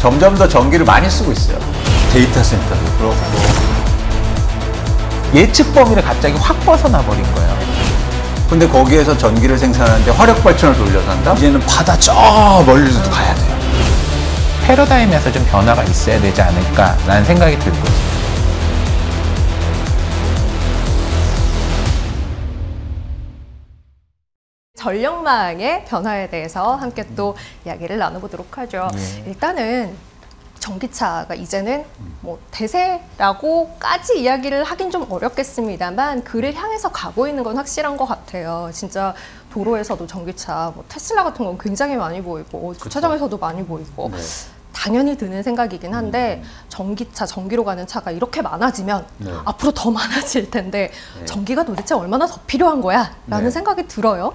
점점 더 전기를 많이 쓰고 있어요. 데이터 센터도 그렇고. 예측 범위를 갑자기 확 벗어나 버린 거예요. 근데 거기에서 전기를 생산하는데 화력 발전을 돌려서 한다? 이제는 바다 저 멀리서도 가야 돼요. 패러다임에서 좀 변화가 있어야 되지 않을까라는 생각이 들고 있어요. 전력망의 변화에 대해서 함께 또 이야기를 나눠보도록 하죠. 일단은 전기차가 이제는 뭐 대세라고까지 이야기를 하긴 좀 어렵겠습니다만 그를 향해서 가고 있는 건 확실한 것 같아요. 진짜 도로에서도 전기차, 뭐 테슬라 같은 건 굉장히 많이 보이고 주차장에서도 많이 보이고 네. 당연히 드는 생각이긴 한데 전기차, 전기로 가는 차가 이렇게 많아지면 네. 앞으로 더 많아질 텐데 네. 전기가 도대체 얼마나 더 필요한 거야? 라는 네. 생각이 들어요.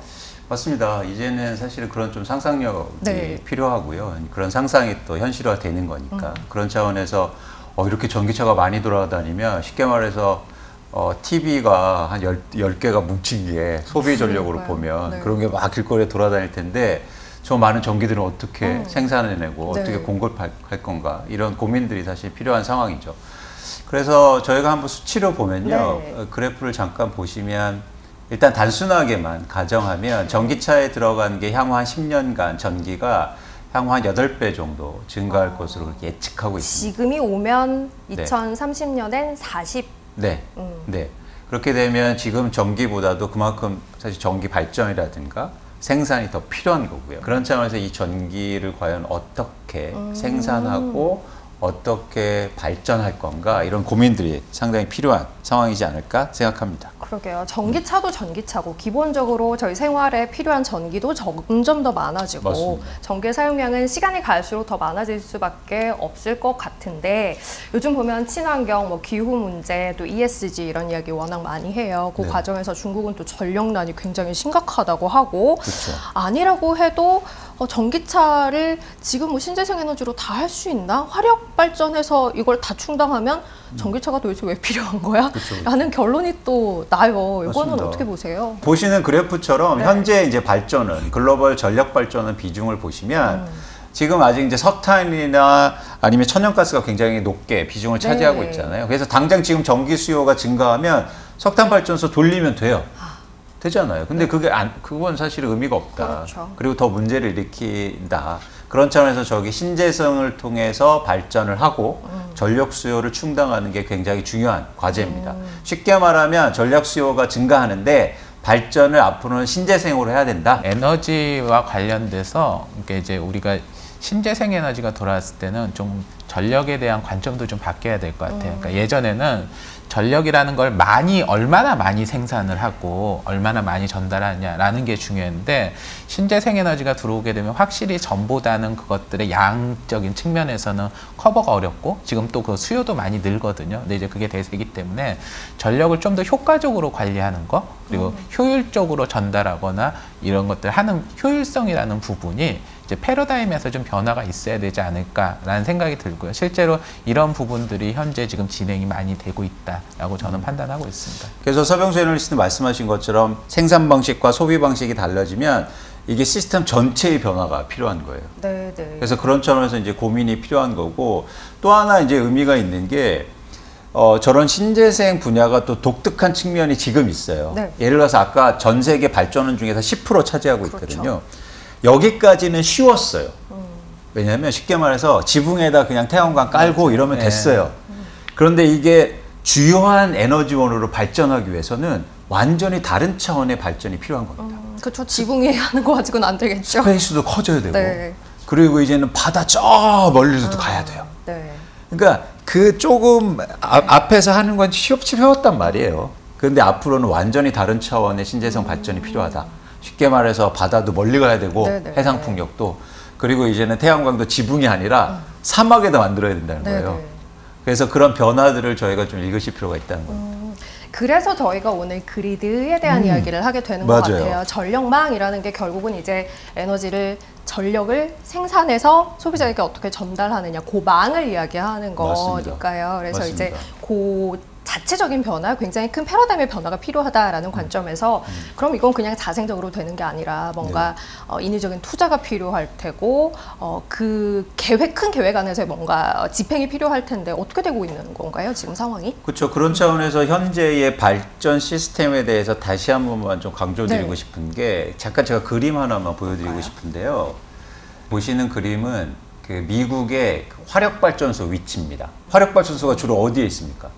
맞습니다. 이제는 사실은 그런 좀 상상력이 네. 필요하고요. 그런 상상이 또 현실화 되는 거니까. 그런 차원에서 이렇게 전기차가 많이 돌아다니면 쉽게 말해서 TV가 한 10개가 뭉친 게 소비 전력으로 보면 네. 그런 게 막 길거리에 돌아다닐 텐데 저 많은 전기들은 어떻게 생산해내고 네. 어떻게 공급할 건가 이런 고민들이 사실 필요한 상황이죠. 그래서 저희가 한번 수치로 보면요. 네. 그래프를 잠깐 보시면 일단 단순하게만 가정하면 전기차에 들어간 게 향후 한 10년간 전기가 향후 한 8배 정도 증가할 것으로 그렇게 예측하고 있습니다. 지금이 오면 2030년엔 40. 네. 네. 그렇게 되면 지금 전기보다도 그만큼 사실 전기 발전이라든가 생산이 더 필요한 거고요. 그런 차원에서 이 전기를 과연 어떻게 생산하고 어떻게 발전할 건가 이런 고민들이 상당히 필요한 상황이지 않을까 생각합니다. 그러게요. 전기차도 전기차고 기본적으로 저희 생활에 필요한 전기도 점점 더 많아지고 맞습니다. 전기의 사용량은 시간이 갈수록 더 많아질 수밖에 없을 것 같은데 요즘 보면 친환경, 뭐 기후 문제, 또 ESG 이런 이야기 워낙 많이 해요. 그 네. 과정에서 중국은 또 전력난이 굉장히 심각하다고 하고 그렇죠. 아니라고 해도 전기차를 지금 뭐 신재생 에너지로 다 할 수 있나? 화력 발전해서 이걸 다 충당하면 전기차가 도대체 왜 필요한 거야? 그쵸. 라는 결론이 또 나요. 이거는 맞습니다. 어떻게 보세요? 보시는 그래프처럼 네. 현재 이제 발전은 글로벌 전력 발전은 비중을 보시면 지금 아직 이제 석탄이나 아니면 천연가스가 굉장히 높게 비중을 차지하고 네. 있잖아요. 그래서 당장 지금 전기 수요가 증가하면 석탄 발전소 돌리면 돼요. 되잖아요. 근데 그건 사실 의미가 없다. 그렇죠. 그리고 더 문제를 일으킨다. 그런 차원에서 저기 신재생을 통해서 발전을 하고 전력 수요를 충당하는 게 굉장히 중요한 과제입니다. 쉽게 말하면 전력 수요가 증가하는데 발전을 앞으로는 신재생으로 해야 된다. 에너지와 관련돼서 이제 우리가 신재생 에너지가 돌아왔을 때는 좀 전력에 대한 관점도 좀 바뀌어야 될 것 같아요. 그러니까 예전에는 전력이라는 걸 얼마나 많이 생산을 하고 얼마나 많이 전달하냐라는 게 중요했는데 신재생 에너지가 들어오게 되면 확실히 전보다는 그것들의 양적인 측면에서는 커버가 어렵고 지금 또 그 수요도 많이 늘거든요. 근데 이제 그게 대세이기 때문에 전력을 좀 더 효과적으로 관리하는 거 그리고 효율적으로 전달하거나 이런 것들 하는 효율성이라는 부분이 이제 패러다임에서 좀 변화가 있어야 되지 않을까라는 생각이 들고요. 실제로 이런 부분들이 현재 지금 진행이 많이 되고 있다라고 저는 판단하고 있습니다. 그래서 서병수 애널리스트 말씀하신 것처럼 생산 방식과 소비 방식이 달라지면 이게 시스템 전체의 변화가 필요한 거예요. 네, 네. 그래서 그런 차원에서 이제 고민이 필요한 거고 또 하나 이제 의미가 있는 게 저런 신재생 분야가 또 독특한 측면이 지금 있어요. 네. 예를 들어서 아까 전 세계 발전원 중에서 10% 차지하고 있거든요. 그렇죠. 여기까지는 쉬웠어요. 왜냐하면 쉽게 말해서 지붕에다 그냥 태양광 깔고 이러면 됐어요. 그런데 이게 주요한 에너지원으로 발전하기 위해서는 완전히 다른 차원의 발전이 필요한 겁니다. 그렇죠. 지붕에 하는 거 가지고는 안 되겠죠. 스페이스도 커져야 되고 네. 그리고 이제는 바다 저 멀리서도 가야 돼요. 네. 그러니까 그 조금 앞에서 하는 건 쉬웠단 말이에요. 그런데 앞으로는 완전히 다른 차원의 신재생 발전이 필요하다. 쉽게 말해서 바다도 멀리 가야 되고 네네. 해상 풍력도 그리고 이제는 태양광도 지붕이 아니라 사막에다 만들어야 된다는 거예요. 네네. 그래서 그런 변화들을 저희가 좀 읽으실 필요가 있다는 거예요. 그래서 저희가 오늘 그리드에 대한 이야기를 하게 되는 것 맞아요. 같아요. 전력망이라는 게 결국은 이제 전력을 생산해서 소비자에게 어떻게 전달하느냐, 그 망을 이야기하는 맞습니다. 거니까요. 그래서 맞습니다. 이제 그 자체적인 변화, 굉장히 큰 패러다임의 변화가 필요하다라는 관점에서 그럼 이건 그냥 자생적으로 되는 게 아니라 뭔가 인위적인 투자가 필요할 테고 그 큰 계획 안에서 뭔가 집행이 필요할 텐데 어떻게 되고 있는 건가요, 지금 상황이? 그렇죠. 그런 차원에서 현재의 발전 시스템에 대해서 다시 한 번만 좀 강조드리고 네. 싶은 게 잠깐 제가 그림 하나만 보여드리고 싶은데요. 보시는 그림은 그 미국의 화력발전소 위치입니다. 화력발전소가 주로 어디에 있습니까?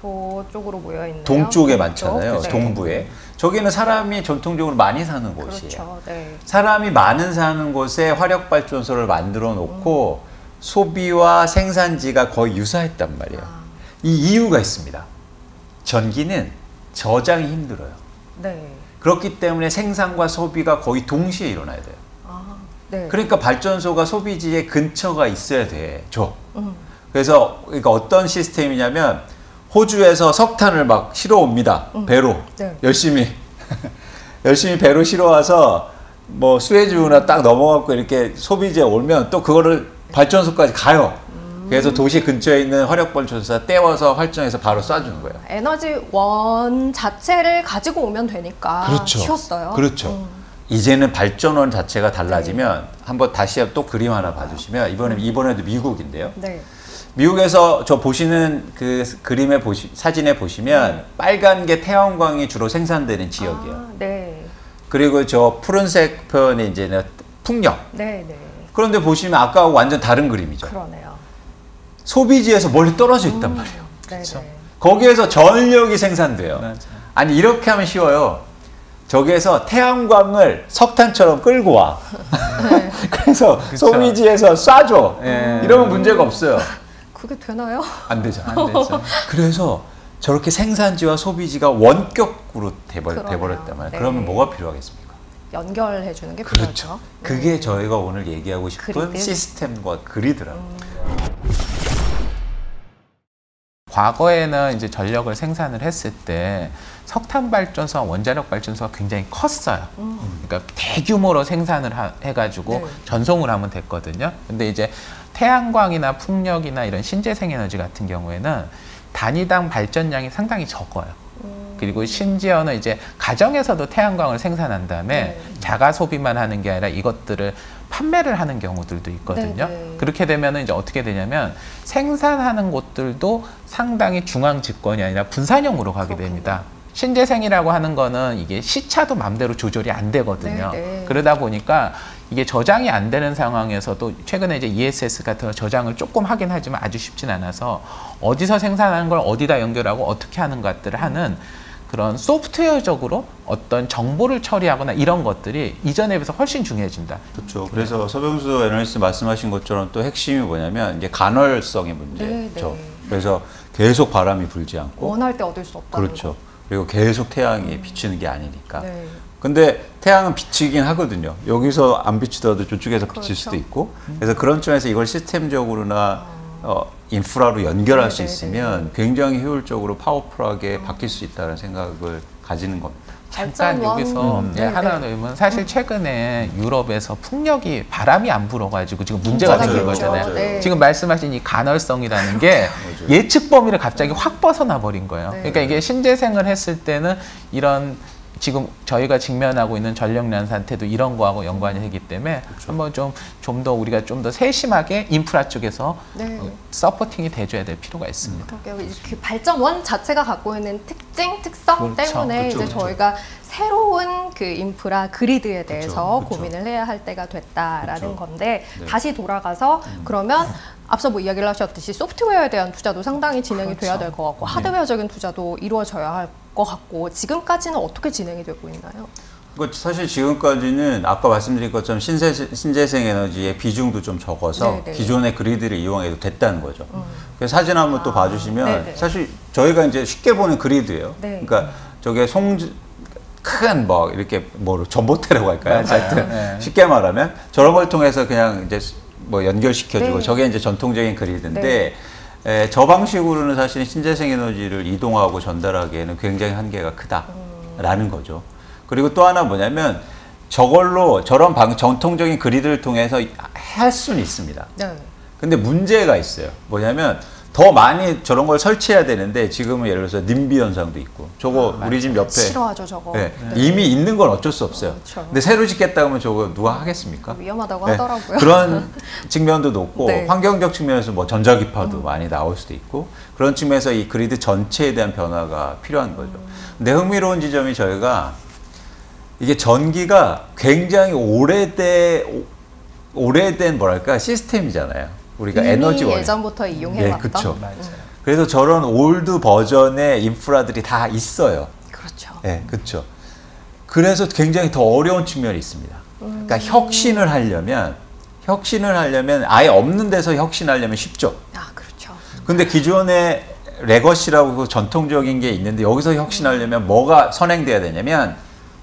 저쪽으로 모여 있네요. 동쪽에 많잖아요. 네. 동부에. 저기는 사람이 전통적으로 많이 사는 곳이에요. 그렇죠. 네. 사람이 많은 사는 곳에 화력발전소를 만들어 놓고 소비와 생산지가 거의 유사했단 말이에요. 이 이유가 있습니다. 전기는 저장이 힘들어요. 네. 그렇기 때문에 생산과 소비가 거의 동시에 일어나야 돼요. 네. 그러니까 발전소가 소비지의 근처가 있어야 되죠. 그래서 그러니까 어떤 시스템이냐면 호주에서 석탄을 막 실어 옵니다. 배로. 네. 열심히 배로 실어 와서 뭐 수에즈운하 딱 넘어갖고 이렇게 소비지에 오면 또 그거를 발전소까지 가요. 그래서 도시 근처에 있는 화력발전소에서 떼워서 활전해서 바로 쏴주는 거예요. 에너지원 자체를 가지고 오면 되니까 그렇죠. 쉬웠어요. 그렇죠. 이제는 발전원 자체가 달라지면 한번 다시 또 그림 하나 봐주시면 이번에도 미국인데요. 네. 미국에서 저 보시는 그 그림에 사진에 보시면 빨간 게 태양광이 주로 생산되는 지역이에요. 네. 그리고 저 푸른색 표현이 이제는 풍력. 네, 네. 그런데 보시면 아까하고 완전 다른 그림이죠. 그러네요. 소비지에서 멀리 떨어져 있단 말이에요. 네, 네. 거기에서 전력이 생산돼요. 맞아요. 아니 이렇게 하면 쉬워요. 저기에서 태양광을 석탄처럼 끌고 와. 그래서 소비지에서 쏴줘. 예. 이러면 문제가 없어요. 그게 되나요? 안 되죠. 안 되죠. 그래서 저렇게 생산지와 소비지가 원격으로 그러네요. 돼버렸단 말이에요. 네. 그러면 뭐가 필요하겠습니까? 연결해 주는 게 그렇죠. 필요하죠. 그게 저희가 오늘 얘기하고 싶은 그리드. 시스템과 그리드라는 거예요. 과거에는 이제 전력을 생산을 했을 때 석탄 발전소와 원자력 발전소가 굉장히 컸어요. 그러니까 대규모로 생산을 해가지고 네. 전송을 하면 됐거든요. 근데 이제 태양광이나 풍력이나 이런 신재생 에너지 같은 경우에는 단위당 발전량이 상당히 적어요. 그리고 심지어는 이제 가정에서도 태양광을 생산한 다음에 네. 자가 소비만 하는 게 아니라 이것들을 판매를 하는 경우들도 있거든요. 네, 네. 그렇게 되면 이제 어떻게 되냐면 생산하는 곳들도 상당히 중앙 집권이 아니라 분산형으로 가게 그렇군요. 됩니다. 신재생이라고 하는 거는 이게 시차도 맘대로 조절이 안 되거든요. 네, 네. 그러다 보니까 이게 저장이 안 되는 상황에서도 최근에 이제 ESS 같은 거 저장을 조금 하긴 하지만 아주 쉽진 않아서 어디서 생산하는 걸 어디다 연결하고 어떻게 하는 것들을 하는 그런 소프트웨어적으로 어떤 정보를 처리하거나 이런 것들이 이전에 비해서 훨씬 중요해진다. 그렇죠. 그래서 서병수 애널리스트 말씀하신 것처럼 또 핵심이 뭐냐면 이제 간헐성의 문제죠. 네, 네. 그래서 계속 바람이 불지 않고 원할 때 얻을 수 없다는 그렇죠. 거. 그리고 계속 태양이 비치는 게 아니니까. 네. 근데 태양은 비치긴 하거든요. 여기서 안 비치더라도 저쪽에서 비칠 그렇죠. 수도 있고. 그래서 그런 점에서 이걸 시스템적으로나 인프라로 연결할 수 네, 네, 있으면 굉장히 효율적으로 파워풀하게 바뀔 수 있다는 생각을 가지는 겁니다. 잠깐 발전원. 여기서 네, 하나 네. 넣으면 사실 최근에 유럽에서 풍력이 바람이 안 불어가지고 지금 문제가 맞아요, 생긴 맞아요. 거잖아요. 네. 지금 말씀하신 이 간헐성이라는 게 예측 범위를 갑자기 확 벗어나 버린 거예요. 네. 그러니까 이게 신재생을 했을 때는 이런 지금 저희가 직면하고 있는 전력난 상태도 이런 거하고 연관이 되기 때문에 한번 좀 더 우리가 좀 더 세심하게 인프라 쪽에서 네. 서포팅이 돼줘야 될 필요가 있습니다. 그러게요. 그 발전원 자체가 갖고 있는 특성 그렇죠. 때문에 그렇죠, 이제 그렇죠. 저희가 새로운 그 인프라 그리드에 대해서 그렇죠. 고민을 해야 할 때가 됐다라는 그렇죠. 건데 네. 다시 돌아가서 그러면 앞서 뭐 이야기를 하셨듯이 소프트웨어에 대한 투자도 상당히 진행이 돼야 될 것 같고 하드웨어적인 투자도 이루어져야 할 것 같고 지금까지는 어떻게 진행이 되고 있나요? 사실 지금까지는 아까 말씀드린 것처럼 신재생 에너지의 비중도 좀 적어서 네, 네. 기존의 그리드를 이용해도 됐다는 거죠. 그래서 사진 한번 또 봐주시면 네, 네. 사실 저희가 이제 쉽게 보는 그리드예요. 네. 그러니까 저게 큰 뭐 이렇게 뭐 전봇대라고 할까요? 맞아요. 하여튼 네. 쉽게 말하면 저런 걸 통해서 그냥 이제 뭐 연결시켜주고 네. 저게 이제 전통적인 그리드인데 저 방식으로는 사실 신재생 에너지를 이동하고 전달하기에는 굉장히 한계가 크다라는 거죠. 그리고 또 하나 뭐냐면 저걸로 저런 전통적인 그리드를 통해서 할 수는 있습니다. 네. 근데 문제가 있어요. 뭐냐면 더 많이 저런 걸 설치해야 되는데 지금은 예를 들어서 님비 현상도 있고 저거 우리 집 옆에 싫어하죠 저거. 네, 이미 있는 건 어쩔 수 없어요. 그렇죠. 근데 새로 짓겠다 하면 저거 누가 하겠습니까? 위험하다고 네, 하더라고요. 그런 측면도 높고 네. 환경적 측면에서 뭐 전자기파도 많이 나올 수도 있고 그런 측면에서 이 그리드 전체에 대한 변화가 필요한 거죠. 근데 흥미로운 지점이 저희가 이게 전기가 굉장히 오래된 뭐랄까 시스템이잖아요. 우리가 이미 에너지원 예전부터 이용해왔던. 그렇죠. 맞아요. 그래서 저런 올드 버전의 인프라들이 다 있어요. 그렇죠. 네, 그렇죠. 그래서 굉장히 더 어려운 측면이 있습니다. 그러니까 혁신을 하려면 아예 없는 데서 혁신하려면 쉽죠. 아 그렇죠. 근데 기존의 레거시라고 전통적인 게 있는데 여기서 혁신하려면 뭐가 선행돼야 되냐면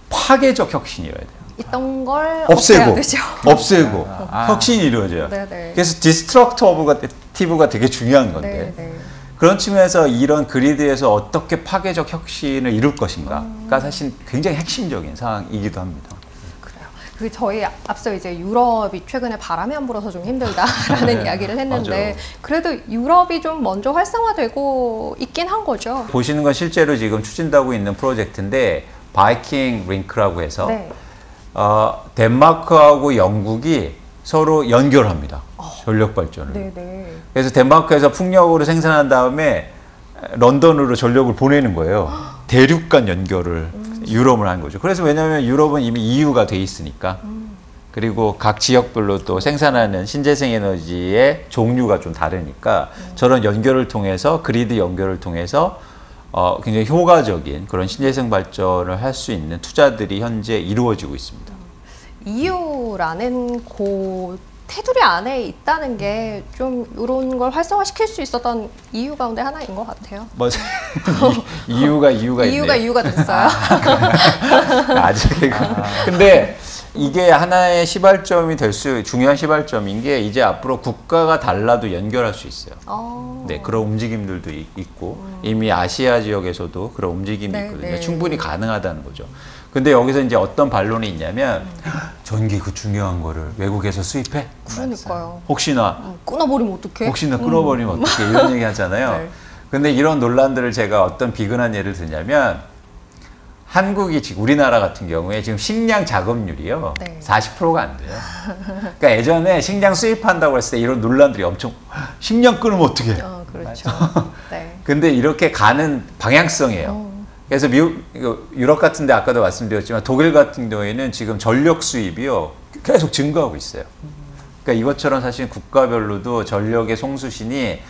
파괴적 혁신이어야 돼요. 있던 걸 없애고, 되죠. 없애고 아. 혁신이 이루어져요. 네네. 그래서 디스트럭티브가 되게 중요한 건데 네네. 그런 측면에서 이런 그리드에서 어떻게 파괴적 혁신을 이룰 것인가가 사실 굉장히 핵심적인 상황이기도 합니다. 그래요. 그 저희 앞서 이제 유럽이 최근에 바람이 안 불어서 좀 힘들다라는 이야기를 했는데 맞아요. 그래도 유럽이 좀 먼저 활성화되고 있긴 한 거죠. 보시는 건 실제로 지금 추진하고 있는 프로젝트인데 바이킹 링크라고 해서 네. 덴마크하고 영국이 서로 연결합니다. 전력 발전을. 네네. 그래서 덴마크에서 풍력으로 생산한 다음에 런던으로 전력을 보내는 거예요. 대륙 간 연결을 유럽을 한 거죠. 그래서 왜냐하면 유럽은 이미 EU가 돼 있으니까. 그리고 각 지역별로 또 생산하는 신재생 에너지의 종류가 좀 다르니까 저런 연결을 통해서 그리드 연결을 통해서 굉장히 효과적인 그런 신재생 발전을 할 수 있는 투자들이 현재 이루어지고 있습니다. EU라는 테두리 안에 있다는 게 좀 이런 걸 활성화시킬 수 있었던 이유 가운데 하나인 것 같아요. 맞아요. 이유가 있네요. 이유가 됐어요. 아직. 근데 이게 하나의 시발점이 중요한 시발점인 게 이제 앞으로 국가가 달라도 연결할 수 있어요. 네, 그런 움직임들도 있고 이미 아시아 지역에서도 그런 움직임이 네, 있거든요. 네. 충분히 가능하다는 거죠. 근데 여기서 이제 어떤 반론이 있냐면 전기 그 중요한 거를 외국에서 수입해? 그러니까요. 혹시나 끊어버리면 어떡해? 끊어버리면 어떻게 이런 얘기 하잖아요. 네. 근데 이런 논란들을 제가 어떤 비근한 예를 들냐면 한국이 지금 우리나라 같은 경우에 지금 식량 작업률이요. 네. 40%가 안 돼요. 그러니까 예전에 식량 수입한다고 했을 때 이런 논란들이 엄청 식량 끊으면 어떻게 해? 그렇죠. 네. 근데 이렇게 가는 방향성이에요. 그래서 유럽 같은 데 아까도 말씀드렸지만 독일 같은 경우에는 지금 전력 수입이요. 계속 증가하고 있어요. 그러니까 이것처럼 사실 국가별로도 전력의 송수신이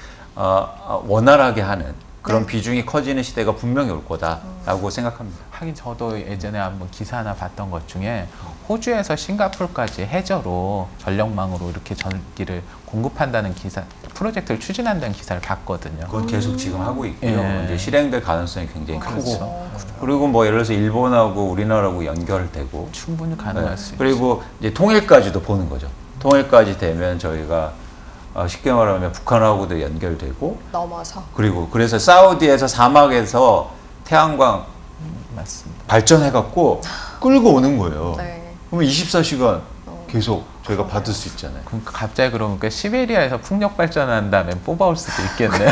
원활하게 하는 그런 네. 비중이 커지는 시대가 분명히 올 거다라고 생각합니다. 하긴 저도 예전에 한번 기사 하나 봤던 것 중에 호주에서 싱가포르까지 해저로 전력망으로 이렇게 전기를 공급한다는 프로젝트를 추진한다는 기사를 봤거든요. 그건 계속 지금 하고 있고요. 예. 이제 실행될 가능성이 굉장히 그렇죠. 크고 그리고 뭐 예를 들어서 일본하고 우리나라하고 연결되고 충분히 가능할 수 있죠. 그리고 이제 통일까지도 보는 거죠. 통일까지 되면 저희가 쉽게 말하면 북한하고도 연결되고 넘어서. 그리고 그래서 사우디에서 사막에서 태양광 맞습니다. 발전해갖고 끌고 오는 거예요. 네. 그러면 24시간 계속 저희가 받을 수 있잖아요. 그러니까 갑자기 그러니까 시베리아에서 풍력 발전한 다음에 뽑아올 수도 있겠네요.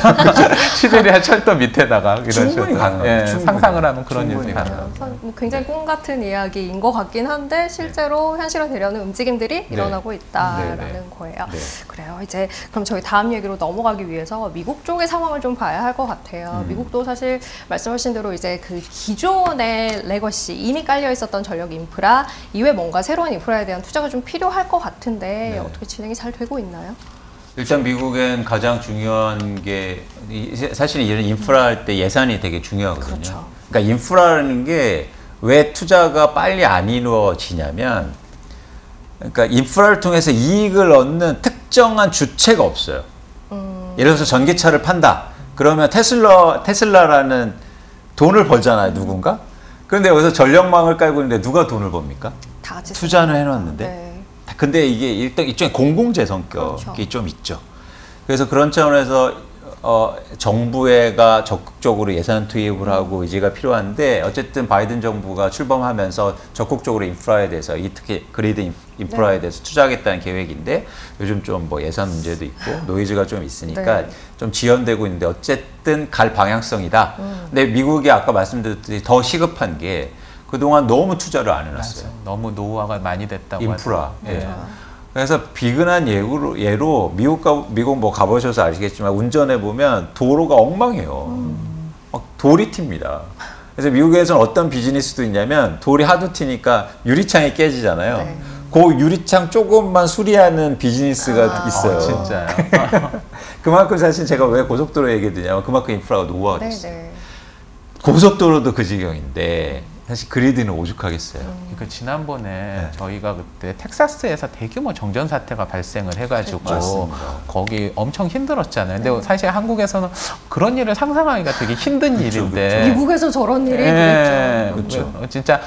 시베리아 철도 밑에다가 이런 충분히 식으로. 가능합니다. 예, 충분히. 상상을 하면 그런 충분히 일이 가능합니다. 굉장히 꿈 같은 이야기인 것 같긴 한데 실제로 현실화되려는 움직임들이 일어나고 있다라는 네, 네. 거예요. 네. 그래요. 이제 그럼 저희 다음 얘기로 넘어가기 위해서 미국 쪽의 상황을 좀 봐야 할 것 같아요. 미국도 사실 말씀하신 대로 이제 그 기존의 레거시 이미 깔려 있었던 전력 인프라 이외 뭔가 새로운 인프라에 대한 투자가 좀 필요할 것 같은데 네. 어떻게 진행이 잘 되고 있나요? 일단 미국엔 가장 중요한 게 사실 이런 인프라 할 때 예산이 되게 중요하거든요. 그렇죠. 그러니까 인프라라는 게 왜 투자가 빨리 안 이루어지냐면 그러니까 인프라를 통해서 이익을 얻는 특정한 주체가 없어요. 예를 들어서 전기차를 판다. 그러면 테슬라라는 돈을 벌잖아요, 누군가. 그런데 여기서 전력망을 깔고 있는데 누가 돈을 법니까? 다 같이 투자는 해놨는데. 네. 근데 이게 일단 일종의 공공재 성격이 그렇죠. 좀 있죠. 그래서 그런 차원에서 정부가 적극적으로 예산 투입을 하고 의지가 필요한데 어쨌든 바이든 정부가 출범하면서 적극적으로 인프라에 대해서 특히 그리드 인프라에 네. 대해서 투자하겠다는 계획인데 요즘 좀 뭐 예산 문제도 있고 노이즈가 좀 있으니까 네. 좀 지연되고 있는데 어쨌든 갈 방향성이다. 근데 미국이 아까 말씀드렸듯이 더 시급한 게 그동안 너무 투자를 안 해놨어요. 맞아요. 너무 노후화가 많이 됐다고 인프라. 하더라고요. 예. 그렇죠. 그래서 비근한 예로 미국 뭐 가보셔서 아시겠지만 운전해 보면 도로가 엉망이에요. 막 돌이 튑니다. 그래서 미국에서는 어떤 비즈니스도 있냐면 돌이 하도 튀니까 유리창이 깨지잖아요. 네. 그 유리창 조금만 수리하는 비즈니스가 있어요. 진짜요? 그만큼 사실 제가 왜 고속도로 얘기 드냐면 그만큼 인프라가 노후화가 네, 됐어요. 네. 고속도로도 그 지경인데 사실 그리드는 오죽하겠어요. 그러니까 지난번에 저희가 그때 텍사스에서 대규모 정전 사태가 발생을 해가지고 맞습니다. 거기 엄청 힘들었잖아요. 근데 사실 한국에서는 그런 일을 상상하기가 되게 힘든 일인데 미국에서 저런 일이 예, 그랬죠. 진짜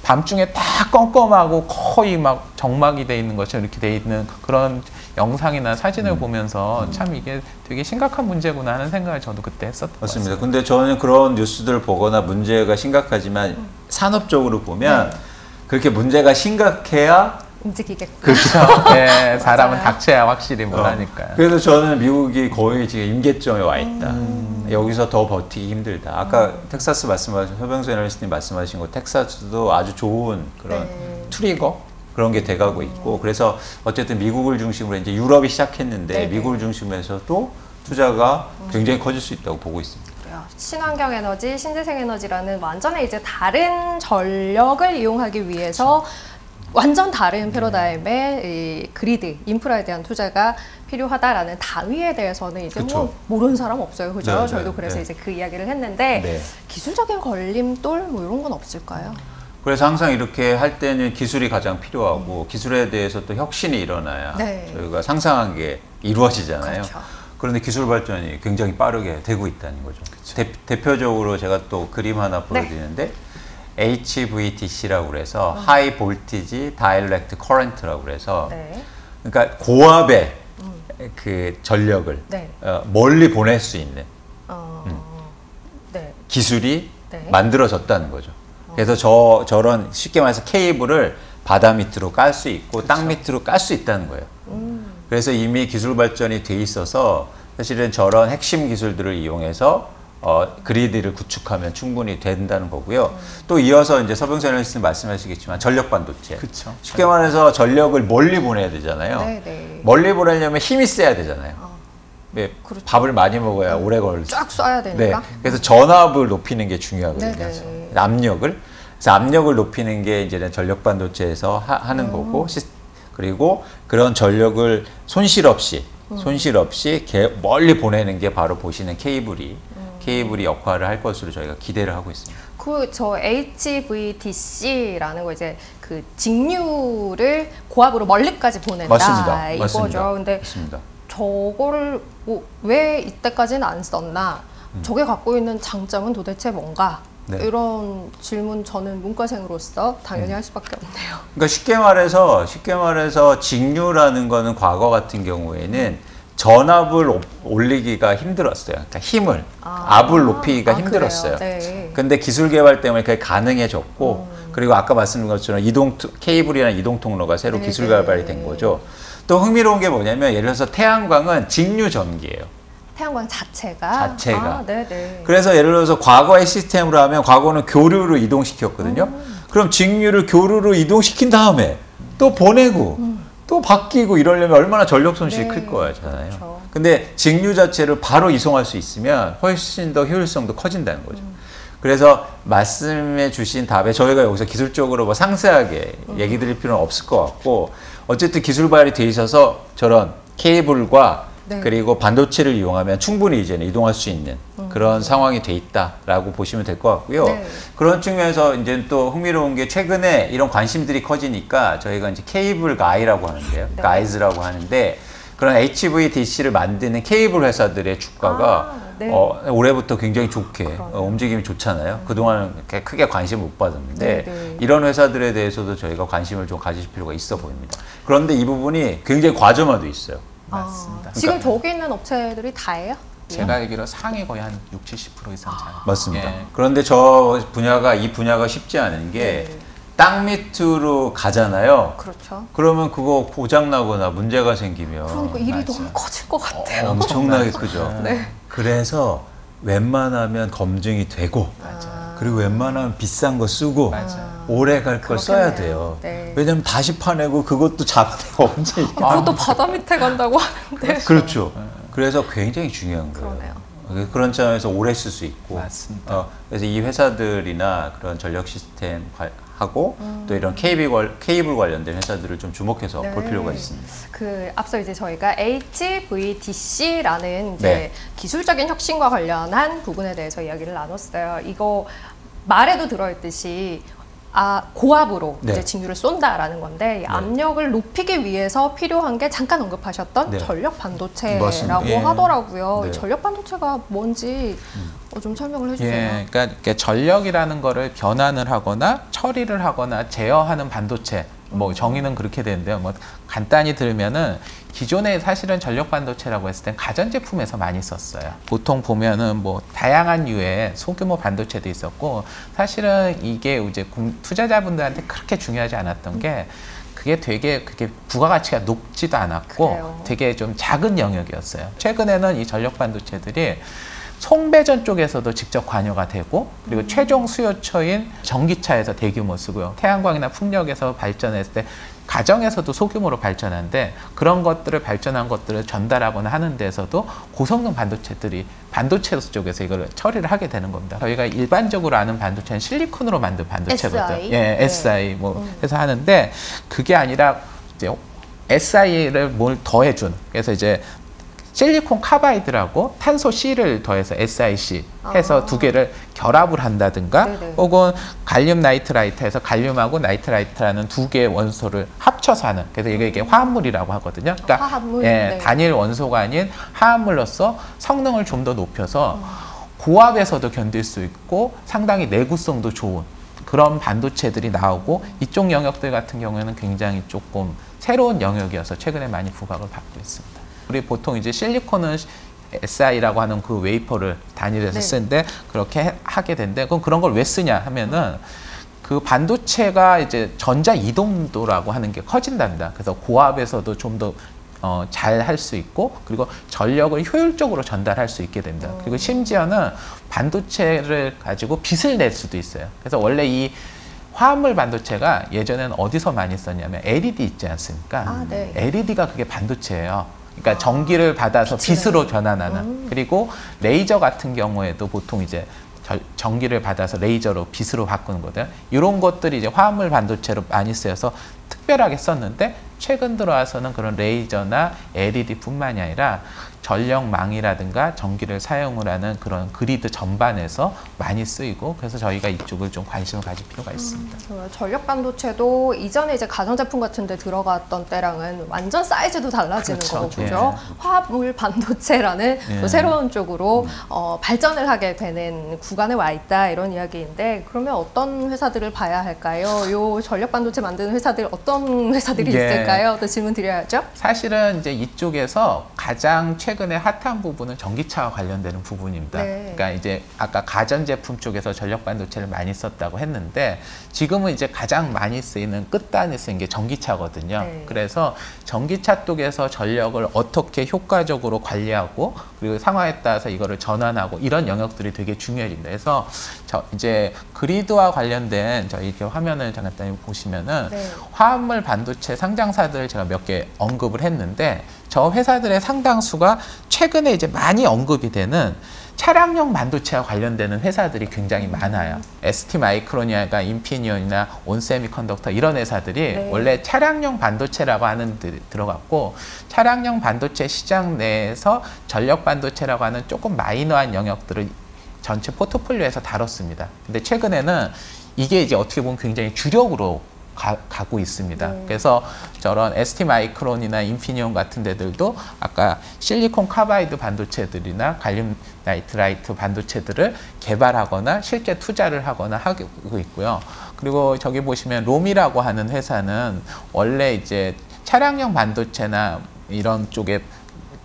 밤중에 다 껌껌하고 거의 막 정막이 돼 있는 것처럼 이렇게 돼 있는 그런 영상이나 사진을 보면서 참 이게 되게 심각한 문제구나 하는 생각을 저도 그때 했었던 것 맞습니다. 같습니다. 근데 저는 그런 뉴스들을 보거나 문제가 심각하지만 산업적으로 보면 그렇게 문제가 심각해야 움직이겠고. 그렇죠. 네, 사람은 맞아요. 닥쳐야 확실히 뭘 하니까요. 그래서 저는 미국이 거의 지금 임계점에 와 있다. 여기서 더 버티기 힘들다. 아까 텍사스 말씀하신 서병수 애널리스트님 말씀하신 거 텍사스도 아주 좋은 그런 네. 트리거 그런 게 돼가고 있고 그래서 어쨌든 미국을 중심으로 이제 유럽이 시작했는데 네네. 미국을 중심에서도 투자가 굉장히 커질 수 있다고 보고 있습니다. 그래요. 친환경 에너지, 신재생 에너지라는 완전히 이제 다른 전력을 이용하기 위해서 완전 다른 패러다임의 이 그리드, 인프라에 대한 투자가 필요하다라는 다위에 대해서는 이제 그쵸. 뭐 모르는 사람 없어요. 그죠? 네, 네, 저희도 그래서 네. 이제 그 이야기를 했는데 네. 기술적인 걸림돌 뭐 이런 건 없을까요? 그래서 항상 이렇게 할 때는 기술이 가장 필요하고 기술에 대해서 또 혁신이 일어나야 네. 저희가 상상한 게 이루어지잖아요. 그렇죠. 그런데 기술 발전이 굉장히 빠르게 되고 있다는 거죠. 대표적으로 제가 또 그림 하나 보여드리는데 HVDC라고 그래서 High Voltage Direct Current라고 그래서 네. 그러니까 고압의 그 전력을 네. 멀리 보낼 수 있는 네. 기술이 네. 만들어졌다는 거죠. 그래서 저런 쉽게 말해서 케이블을 바다 밑으로 깔 수 있고 땅 밑으로 깔 수 있다는 거예요. 그래서 이미 기술 발전이 돼 있어서 사실은 저런 핵심 기술들을 이용해서 그리드를 구축하면 충분히 된다는 거고요. 또 이어서 이제 서병수 애널리스트 말씀하시겠지만 전력 반도체. 그쵸. 쉽게 말해서 전력을 멀리 보내야 되잖아요. 네, 네. 멀리 보내려면 힘이 세야 되잖아요. 네, 그렇죠. 밥을 많이 먹어야 오래 걸릴 수 쫙 쏴야 네, 되니까. 그래서 전압을 높이는 게 중요하거든요. 네네. 압력을. 그래서 압력을 높이는 게 이제는 전력 반도체에서 하는 거고, 그리고 그런 전력을 손실 없이 멀리 보내는 게 바로 보시는 케이블이 역할을 할 것으로 저희가 기대를 하고 있습니다. 그 저 HVDC라는 거 이제 그 직류를 고압으로 멀리까지 보낸다 맞습니다. 이거죠. 맞습니다. 근데 맞습니다. 저거를 뭐 왜 이때까지는 안 썼나? 저게 갖고 있는 장점은 도대체 뭔가? 네. 이런 질문 저는 문과생으로서 당연히 할 수밖에 없네요. 그러니까 쉽게 말해서 직류라는 거는 과거 같은 경우에는 전압을 올리기가 힘들었어요. 그러니까 힘을 압을 높이기가 힘들었어요. 그래요? 네. 근데 기술 개발 때문에 그게 가능해졌고 그리고 아까 말씀드린 것처럼 케이블이라는 이동 통로가 새로 네, 기술 네. 개발이 된 거죠. 또 흥미로운 게 뭐냐면 예를 들어서 태양광은 직류 전기예요. 태양광 자체가. 아, 네네. 그래서 예를 들어서 과거의 시스템으로 하면 과거는 교류로 이동시켰거든요. 그럼 직류를 교류로 이동시킨 다음에 또 보내고 또 바뀌고 이러려면 얼마나 전력 손실이 네, 클 거잖아요. 그렇죠. 근데 직류 자체를 바로 이송할 수 있으면 훨씬 더 효율성도 커진다는 거죠. 그래서 말씀해 주신 답에 저희가 여기서 기술적으로 뭐 상세하게 얘기 드릴 필요는 없을 것 같고 어쨌든 기술 발달이 돼 있어서 저런 케이블과 네. 그리고 반도체를 이용하면 충분히 이제는 이동할 수 있는 그런 상황이 돼 있다라고 보시면 될 것 같고요. 네. 그런 측면에서 이제 또 흥미로운 게 최근에 이런 관심들이 커지니까 저희가 이제 케이블 가이라고 하는데요. 네. 가이즈라고 하는데 그런 HVDC를 만드는 케이블 회사들의 주가가 네. 올해부터 굉장히 좋게 움직임이 좋잖아요. 그동안은 이렇게 크게 관심을 못 받았는데 네. 이런 회사들에 대해서도 저희가 관심을 좀 가지실 필요가 있어 보입니다. 그런데 이 부분이 굉장히 과점화돼 있어요. 맞습니다. 지금 저기 있는 업체들이 다예요? 제가 알기로 상위 거의 한 60~70% 이상 잘. 맞습니다. 예. 그런데 이 분야가 쉽지 않은 게 땅 밑으로 가잖아요. 그렇죠. 그러면 그거 고장 나거나 문제가 생기면 그러니까 일이 맞아. 너무 커질 것 같아요. 엄청나게 크죠. 네. 그래서 웬만하면 검증이 되고 그리고 웬만하면 비싼 거 쓰고 맞아요. 오래 갈 걸 써야 그렇겠네요. 돼요. 네. 왜냐면 다시 파내고 그것도 잡아내고 언제 그것도 바다 밑에 간다고 하는데. 그렇죠. 그래서 굉장히 중요한 거예요. 그러네요. 그런 점에서 오래 쓸 수 있고. 맞습니다. 그래서 이 회사들이나 그런 전력 시스템 하고 또 이런 케이블 관련된 회사들을 좀 주목해서 볼 필요가 있습니다. 앞서 이제 저희가 HVDC라는 이제 네. 기술적인 혁신과 관련한 부분에 대해서 이야기를 나눴어요. 이거 말에도 들어있듯이 고압으로 네. 이제 직류를 쏜다라는 건데 이 압력을 높이기 위해서 필요한 게 잠깐 언급하셨던 네. 전력 반도체라고 맞습니다. 예. 하더라고요. 네. 이 전력 반도체가 뭔지 좀 설명을 해주세요. 예, 그러니까 전력이라는 거를 변환을 하거나 처리를 하거나 제어하는 반도체, 뭐 정의는 그렇게 되는데요. 뭐 간단히 들으면은 기존에 사실은 전력 반도체라고 했을 땐 가전제품에서 많이 썼어요. 보통 보면은 뭐 다양한 유의 소규모 반도체도 있었고 사실은 이게 이제 투자자분들한테 그렇게 중요하지 않았던 게 그게 되게 부가가치가 높지도 않았고 그래요. 되게 좀 작은 영역이었어요. 최근에는 이 전력 반도체들이 송배전 쪽에서도 직접 관여가 되고 그리고 최종 수요처인 전기차에서 대규모 쓰고요. 태양광이나 풍력에서 발전했을 때 가정에서도 소규모로 발전하는데 그런 것들을 발전한 것들을 전달하거나 하는 데서도 고성능 반도체 쪽에서 이걸 처리를 하게 되는 겁니다. 저희가 일반적으로 아는 반도체는 실리콘으로 만든 반도체거든요. SI? 예, SI 뭐 해서 하는데 그게 아니라 이제 SI를 뭘 더해준 그래서 이제 실리콘 카바이드라고 탄소 C를 더해서 SiC 해서 두 개를 결합을 한다든가 네네. 혹은 갈륨 나이트라이트에서 갈륨하고 나이트라이트라는 두 개의 원소를 합쳐서 하는 그래서 이게 화합물이라고 하거든요. 그러니까 화합물? 예, 네. 단일 원소가 아닌 화합물로서 성능을 좀 더 높여서 고압에서도 견딜 수 있고 상당히 내구성도 좋은 그런 반도체들이 나오고 이쪽 영역들 같은 경우에는 굉장히 조금 새로운 영역이어서 최근에 많이 부각을 받고 있습니다. 우리 보통 이제 실리콘은 SI라고 하는 그 웨이퍼를 단일해서 네. 쓰는데 그렇게 하게 되는데 그럼 그런 걸 왜 쓰냐 하면은 그 반도체가 이제 전자 이동도라고 하는 게 커진답니다. 그래서 고압에서도 좀 더 잘 할 수 있고 그리고 전력을 효율적으로 전달할 수 있게 됩니다. 그리고 심지어는 반도체를 가지고 빛을 낼 수도 있어요. 그래서 원래 이 화합물 반도체가 예전에는 어디서 많이 썼냐면 LED 있지 않습니까? 네. LED가 그게 반도체예요. 그러니까 전기를 받아서 빛으로 변환하는 그리고 레이저 같은 경우에도 보통 이제 전기를 받아서 레이저로 빛으로 바꾸는 거거든요. 이런 것들이 이제 화합물 반도체로 많이 쓰여서 특별하게 썼는데 최근 들어와서는 그런 레이저나 LED뿐만이 아니라 전력망이라든가 전기를 사용을 하는 그런 그리드 전반에서 많이 쓰이고 그래서 저희가 이쪽을 좀 관심을 가질 필요가 있습니다. 전력 반도체도 이전에 이제 가전제품 같은 데 들어갔던 때랑은 완전 사이즈도 달라지는 그렇죠. 거고 그죠? 화합물 반도체라는 또 새로운 쪽으로 발전을 하게 되는 구간에 와 있다 이런 이야기인데 그러면 어떤 회사들을 봐야 할까요? 요 전력 반도체 만드는 회사들 어떤 회사들이 있을까요? 또 질문 드려야죠. 사실은 이제 이쪽에서 가장 최근에 핫한 부분은 전기차와 관련되는 부분입니다. 네. 그러니까 이제 아까 가전제품 쪽에서 전력 반도체를 많이 썼다고 했는데 지금은 이제 가장 많이 쓰이는 끝단에 쓰이는 게 전기차거든요. 네. 그래서 전기차 쪽에서 전력을 어떻게 효과적으로 관리하고 그리고 상황에 따라서 이거를 전환하고 이런 영역들이 되게 중요해집니다. 그래서 이제 그리드와 관련된 저희 이렇게 화면을 간단히 보시면은 화합물 반도체 상장사들을 제가 몇 개 언급을 했는데 저 회사들의 상당수가 최근에 이제 많이 언급이 되는 차량용 반도체와 관련되는 회사들이 굉장히 많아요. ST마이크론이나 인피니온이나 온세미컨덕터 이런 회사들이 원래 차량용 반도체라고 하는 데 들어갔고 차량용 반도체 시장 내에서 전력 반도체라고 하는 조금 마이너한 영역들을 전체 포트폴리오에서 다뤘습니다. 근데 최근에는 이게 이제 어떻게 보면 굉장히 주력으로 가고 있습니다. 그래서 저런 ST마이크론이나 인피니온 같은 데들도 아까 실리콘 카바이드 반도체들이나 갈륨 나이트라이트 반도체들을 개발하거나 실제 투자를 하거나 하고 있고요. 그리고 저기 보시면 롬이라고 하는 회사는 원래 이제 차량용 반도체나 이런 쪽에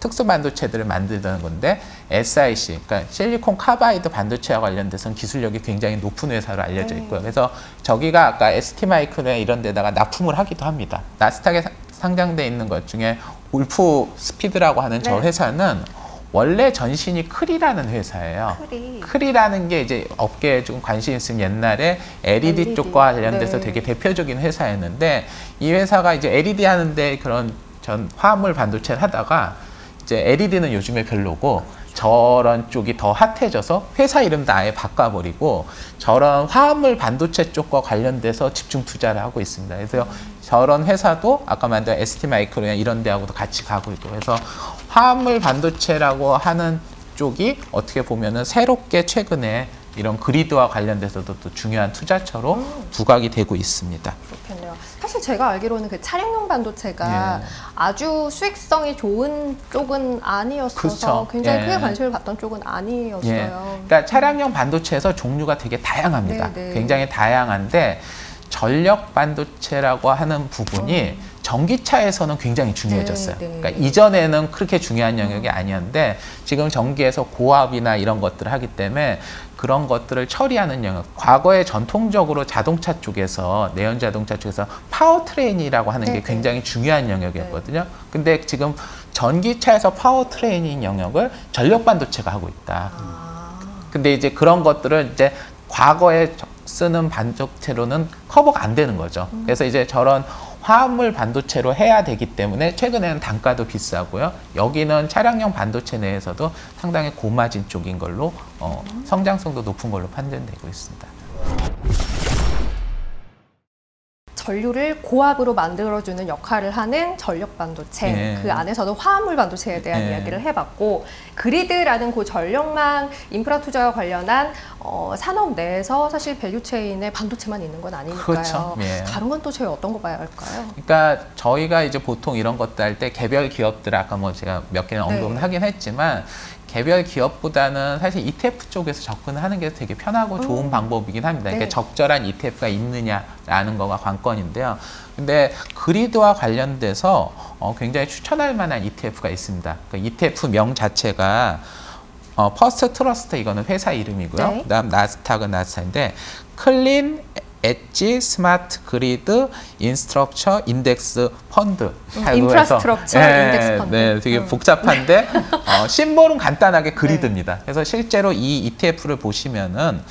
특수 반도체들을 만드는 건데 SiC, 그러니까 실리콘 카바이드 반도체와 관련돼서는 기술력이 굉장히 높은 회사로 알려져 있고요. 그래서 저기가 아까 ST마이크론 이런 데다가 납품을 하기도 합니다. 나스닥에 상장돼 있는 것 중에 울프 스피드라고 하는 저 회사는 원래 전신이 크리라는 회사예요. 크리라는 게 이제 업계에 좀 관심 있으면 옛날에 LED 쪽과 관련돼서 되게 대표적인 회사였는데 이 회사가 이제 LED 하는데 그런 전 화합물 반도체를 하다가 이제 LED는 요즘에 별로고 저런 쪽이 더 핫해져서 회사 이름도 아예 바꿔버리고 저런 화합물 반도체 쪽과 관련돼서 집중 투자를 하고 있습니다. 그래서 저런 회사도 아까 말한 ST마이크론 이런 데하고도 같이 가고 있고 그래서 화합물 반도체라고 하는 쪽이 어떻게 보면은 새롭게 최근에 이런 그리드와 관련돼서도 또 중요한 투자처로 부각이 되고 있습니다. 그렇겠네요. 사실 제가 알기로는 그 차량용 반도체가 아주 수익성이 좋은 쪽은 아니었어서 그렇죠. 굉장히 크게 관심을 받던 쪽은 아니었어요. 그러니까 차량용 반도체에서 종류가 되게 다양합니다. 굉장히 다양한데 전력 반도체라고 하는 부분이 전기차에서는 굉장히 중요해졌어요. 그러니까 이전에는 그렇게 중요한 영역이 아니었는데 지금 전기에서 고압이나 이런 것들을 하기 때문에 그런 것들을 처리하는 영역. 과거에 전통적으로 자동차 쪽에서 내연 자동차 쪽에서 파워트레인이라고 하는 게 굉장히 중요한 영역이었거든요. 근데 지금 전기차에서 파워트레인 영역을 전력 반도체가 하고 있다. 근데 이제 그런 것들을 이제 과거에 쓰는 반도체로는 커버가 안 되는 거죠. 그래서 이제 저런 화합물 반도체로 해야 되기 때문에 최근에는 단가도 비싸고요. 여기는 차량용 반도체 내에서도 상당히 고마진 쪽인 걸로 성장성도 높은 걸로 판단되고 있습니다. 전류를 고압으로 만들어주는 역할을 하는 전력 반도체, 그 안에서도 화합물 반도체에 대한 이야기를 해봤고 그리드라는 그 전력망 인프라 투자와 관련한 산업 내에서 사실 밸류체인에 반도체만 있는 건 아니니까요. 그렇죠. 다른 건 또 저희 어떤 거 봐야 할까요? 그러니까 저희가 이제 보통 이런 것들 할 때 개별 기업들 아까 뭐 제가 몇 개는 언급은 하긴 했지만 개별 기업보다는 사실 ETF 쪽에서 접근을 하는 게 되게 편하고 좋은 방법이긴 합니다. 그러니까 적절한 ETF가 있느냐라는 거가 관건인데요. 근데 그리드와 관련돼서 굉장히 추천할 만한 ETF가 있습니다. 그 ETF 명 자체가 퍼스트 트러스트 이거는 회사 이름이고요. 그다음 나스닥은 나스닥인데 클린 엣지 스마트 그리드 인스트럭처 인덱스 펀드 인프라스트럭처 인덱스 펀드. 네, 되게 복잡한데 심볼은 간단하게 그리드입니다. 그래서 실제로 이 ETF를 보시면은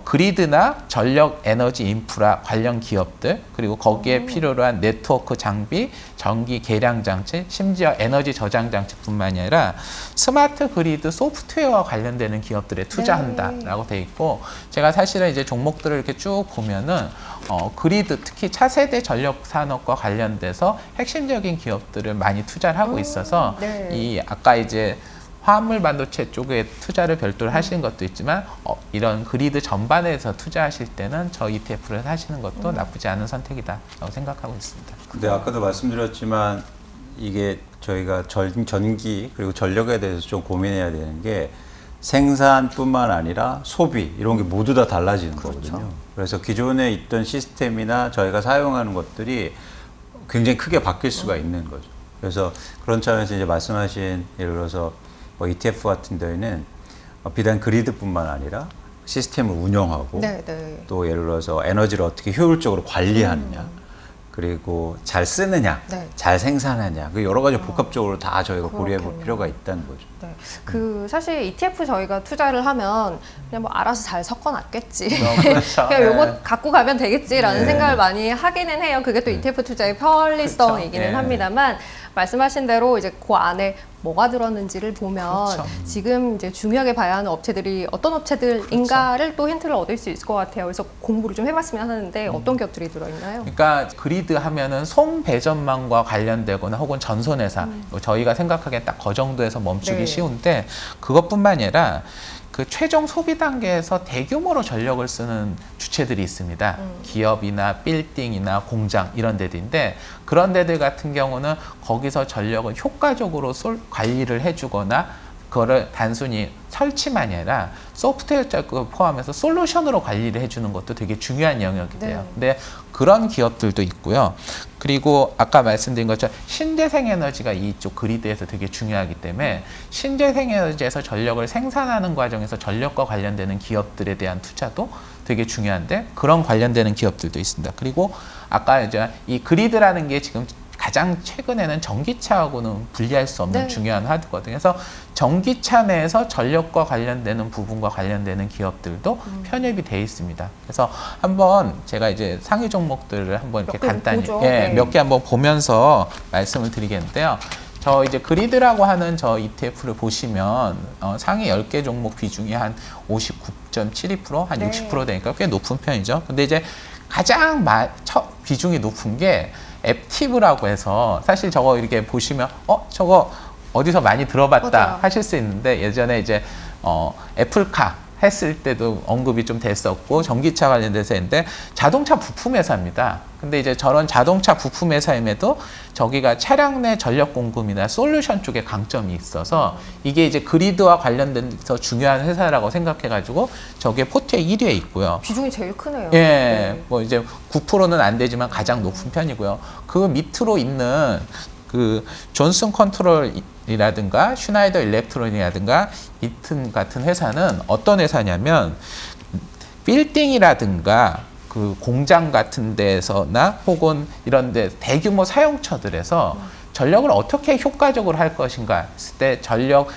그리드나 전력 에너지 인프라 관련 기업들 그리고 거기에 필요로 한 네트워크 장비, 전기 계량 장치, 심지어 에너지 저장 장치뿐만이 아니라 스마트 그리드 소프트웨어와 관련되는 기업들에 투자한다라고 돼 있고 제가 사실은 이제 종목들을 이렇게 쭉 보면은 그리드 특히 차세대 전력 산업과 관련돼서 핵심적인 기업들을 많이 투자를 하고 있어서 이 아까 이제 화합물 반도체 쪽에 투자를 별도로 하시는 것도 있지만 이런 그리드 전반에서 투자하실 때는 저 ETF를 사시는 것도 나쁘지 않은 선택이다라고 생각하고 있습니다. 근데 아까도 말씀드렸지만 이게 저희가 전기 그리고 전력에 대해서 좀 고민해야 되는 게 생산뿐만 아니라 소비 이런 게 모두 다 달라지는 거거든요. 그래서 기존에 있던 시스템이나 저희가 사용하는 것들이 굉장히 크게 바뀔 수가 있는 거죠. 그래서 그런 차원에서 이제 말씀하신 예를 들어서 뭐 ETF 같은 데에는 비단 그리드뿐만 아니라 시스템을 운영하고 또 예를 들어서 에너지를 어떻게 효율적으로 관리하느냐 그리고 잘 쓰느냐 잘 생산하냐 그 여러 가지 복합적으로 다 저희가 고려해 볼 필요가 있다는 거죠. 그 사실 ETF 저희가 투자를 하면 그냥 뭐 알아서 잘 섞어놨겠지. 그렇죠. 그냥 요거 갖고 가면 되겠지라는 생각을 많이 하기는 해요. 그게 또 ETF 투자의 편리성이기는 합니다만 말씀하신 대로 이제 그 안에 뭐가 들었는지를 보면 지금 이제 중요하게 봐야 하는 업체들이 어떤 업체들인가를 또 힌트를 얻을 수 있을 것 같아요. 그래서 공부를 좀 해봤으면 하는데 어떤 기업들이 들어있나요? 그러니까 그리드 하면은 송배전망과 관련되거나 혹은 전선회사 저희가 생각하기엔 딱 그 정도에서 멈추기 쉬운데 그것뿐만 아니라 그 최종 소비 단계에서 대규모로 전력을 쓰는 주체들이 있습니다. 기업이나 빌딩이나 공장 이런 데들인데 그런 데들 같은 경우는 거기서 전력을 효과적으로 관리를 해주거나 그거를 단순히 설치만이 아니라 소프트웨어 쪽을 포함해서 솔루션으로 관리를 해주는 것도 되게 중요한 영역이 돼요. 근데 그런 기업들도 있고요. 그리고 아까 말씀드린 것처럼 신재생에너지가 이쪽 그리드에서 되게 중요하기 때문에 신재생에너지에서 전력을 생산하는 과정에서 전력과 관련되는 기업들에 대한 투자도 되게 중요한데 그런 관련되는 기업들도 있습니다. 그리고 아까 이제 이 그리드라는 게 지금 가장 최근에는 전기차하고는 분리할 수 없는 네. 중요한 하드거든요. 그래서 전기차 내에서 전력과 관련되는 부분과 관련되는 기업들도 편입이 돼 있습니다. 그래서 한번 제가 이제 상위 종목들을 한번 이렇게 간단히 몇 개 한번 보면서 말씀을 드리겠는데요. 저 이제 그리드라고 하는 저 ETF를 보시면 상위 10개 종목 비중이 한 59.72%, 한 60% 되니까 꽤 높은 편이죠. 근데 이제 가장 비중이 높은 게 앱티브라고 해서 사실 저거 이렇게 보시면 저거 어디서 많이 들어봤다 맞아요. 하실 수 있는데 예전에 이제 애플카 했을 때도 언급이 좀 됐었고 전기차 관련돼서 했는데 자동차 부품 회사입니다. 근데 이제 저런 자동차 부품 회사임에도 저기가 차량 내 전력 공급이나 솔루션 쪽에 강점이 있어서 이게 이제 그리드와 관련돼서 중요한 회사라고 생각해가지고 저게 포트에 1위에 있고요. 비중이 제일 크네요. 예, 네. 뭐 이제 9%는 안 되지만 가장 높은 편이고요. 그 밑으로 있는 그 존슨 컨트롤이라든가 슈나이더 일렉트론이라든가 이튼 같은 회사는 어떤 회사냐면 빌딩이라든가 그 공장 같은 데서나 혹은 이런 데 대규모 사용처들에서 전력을 어떻게 효과적으로 할 것인가 했을 때 전력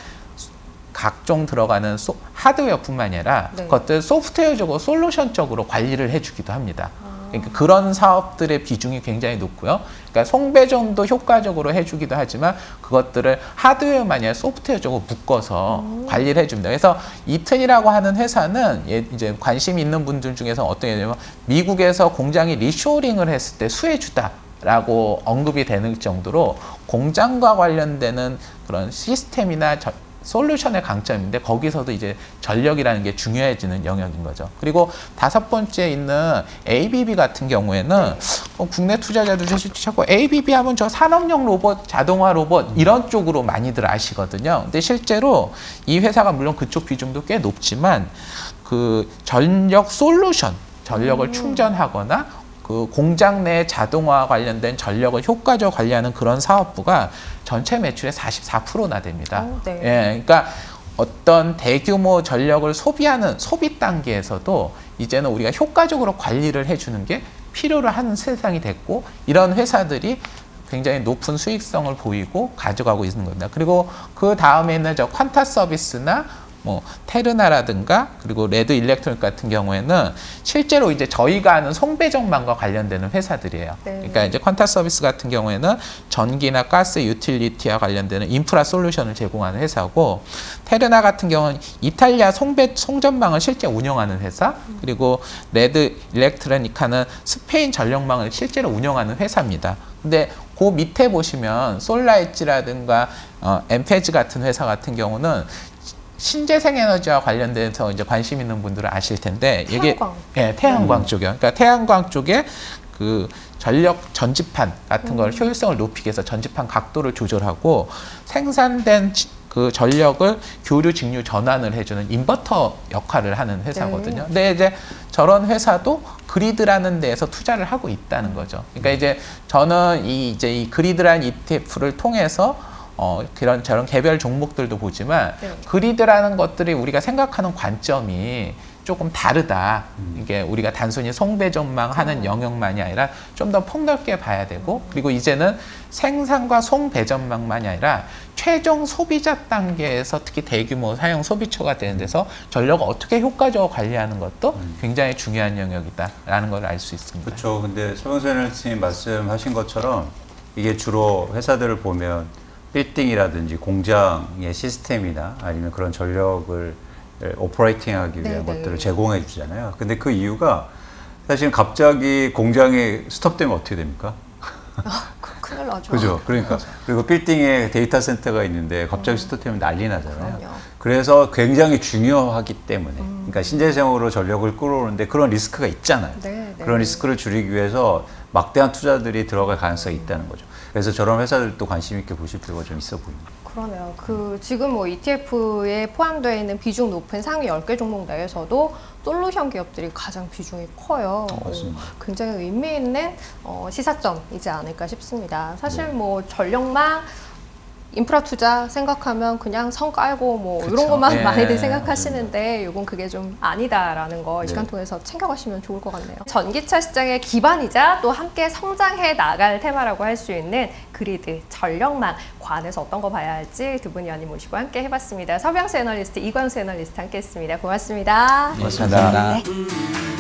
각종 들어가는 하드웨어뿐만 아니라 네. 그것들 소프트웨어적으로 솔루션적으로 관리를 해주기도 합니다. 그러니까 그런 사업들의 비중이 굉장히 높고요. 그러니까 송배전도 효과적으로 해주기도 하지만 그것들을 하드웨어만 아니라 소프트웨어적으로 묶어서 관리를 해줍니다. 그래서 이튼이라고 하는 회사는 이제 관심 있는 분들 중에서 어떤 예냐면 미국에서 공장이 리쇼링을 했을 때 수혜주다라고 언급이 되는 정도로 공장과 관련되는 그런 시스템이나 솔루션의 강점인데 거기서도 이제 전력이라는 게 중요해지는 영역인 거죠. 그리고 5번째 있는 ABB 같은 경우에는 국내 투자자들 자꾸 ABB 하면 저 산업용 로봇, 자동화 로봇 이런 쪽으로 많이들 아시거든요. 근데 실제로 이 회사가 물론 그쪽 비중도 꽤 높지만 그 전력 솔루션, 전력을 충전하거나 그 공장 내 자동화 관련된 전력을 효과적으로 관리하는 그런 사업부가 전체 매출의 44%나 됩니다. 네. 예, 그러니까 어떤 대규모 전력을 소비하는 소비 단계에서도 이제는 우리가 효과적으로 관리를 해주는 게 필요로 하는 세상이 됐고 이런 회사들이 굉장히 높은 수익성을 보이고 가져가고 있는 겁니다. 그리고 그 다음에 있는 저 퀀타 서비스나 뭐 테르나라든가 그리고 레드 일렉트로닉 같은 경우에는 실제로 이제 저희가 아는 송배전망과 관련되는 회사들이에요. 네. 그러니까 이제 퀀타 서비스 같은 경우에는 전기나 가스 유틸리티와 관련되는 인프라 솔루션을 제공하는 회사고 테르나 같은 경우는 이탈리아 송전망을 실제 운영하는 회사 그리고 레드 일렉트로니카는 스페인 전력망을 실제로 운영하는 회사입니다. 근데 그 밑에 보시면 솔라엣지라든가 엠페즈 같은 회사 같은 경우는 신재생에너지와 관련돼서 이제 관심 있는 분들은 아실 텐데 이게 태양광 쪽이요. 그러니까 태양광 쪽에 그 전력 전지판 같은 걸 효율성을 높이기 위해서 전지판 각도를 조절하고 생산된 그 전력을 교류 직류 전환을 해주는 인버터 역할을 하는 회사거든요. 근데 이제 저런 회사도 그리드라는 데에서 투자를 하고 있다는 거죠. 그러니까 이제 저는 이 그리드라는 ETF를 통해서 저런 개별 종목들도 보지만 그리드라는 것들이 우리가 생각하는 관점이 조금 다르다. 이게 우리가 단순히 송배전망 하는 영역만이 아니라 좀 더 폭넓게 봐야 되고 그리고 이제는 생산과 송배전망만이 아니라 최종 소비자 단계에서 특히 대규모 사용 소비처가 되는 데서 전력을 어떻게 효과적으로 관리하는 것도 굉장히 중요한 영역이다라는 걸 알 수 있습니다. 그렇죠. 근데 서명선 선생님 말씀하신 것처럼 이게 주로 회사들을 보면 빌딩이라든지 공장의 시스템이나 아니면 그런 전력을 오퍼레이팅하기 위한 것들을 제공해 주잖아요. 근데 그 이유가 사실 갑자기 공장이 스톱되면 어떻게 됩니까? 큰일 나죠. 그죠. 그러니까 그리고 빌딩에 데이터 센터가 있는데 갑자기 스톱되면 난리 나잖아요. 그럼요. 그래서 굉장히 중요하기 때문에 그러니까 신재생으로 전력을 끌어오는데 그런 리스크가 있잖아요. 네. 네. 그런 리스크를 줄이기 위해서 막대한 투자들이 들어갈 가능성이 있다는 거죠. 그래서 저런 회사들도 관심 있게 보실 필요가 좀 있어 보입니다. 그러네요. 지금 뭐 ETF에 포함되어 있는 비중 높은 상위 10개 종목 내에서도 솔루션 기업들이 가장 비중이 커요. 맞습니다. 굉장히 의미 있는 시사점이지 않을까 싶습니다. 사실 네. 뭐 전력망, 인프라 투자 생각하면 그냥 선 깔고 뭐 그쵸. 이런 것만 네. 많이들 생각하시는데 이건 그게 좀 아니다라는 거 이 시간 네. 통해서 챙겨가시면 좋을 것 같네요. 전기차 시장의 기반이자 또 함께 성장해 나갈 테마라고 할 수 있는 그리드, 전력망 관해서 어떤 거 봐야 할지 두 분 연임 모시고 함께 해봤습니다. 서병수 애널리스트, 이광수 애널리스트 함께했습니다. 고맙습니다. 고맙습니다. 네.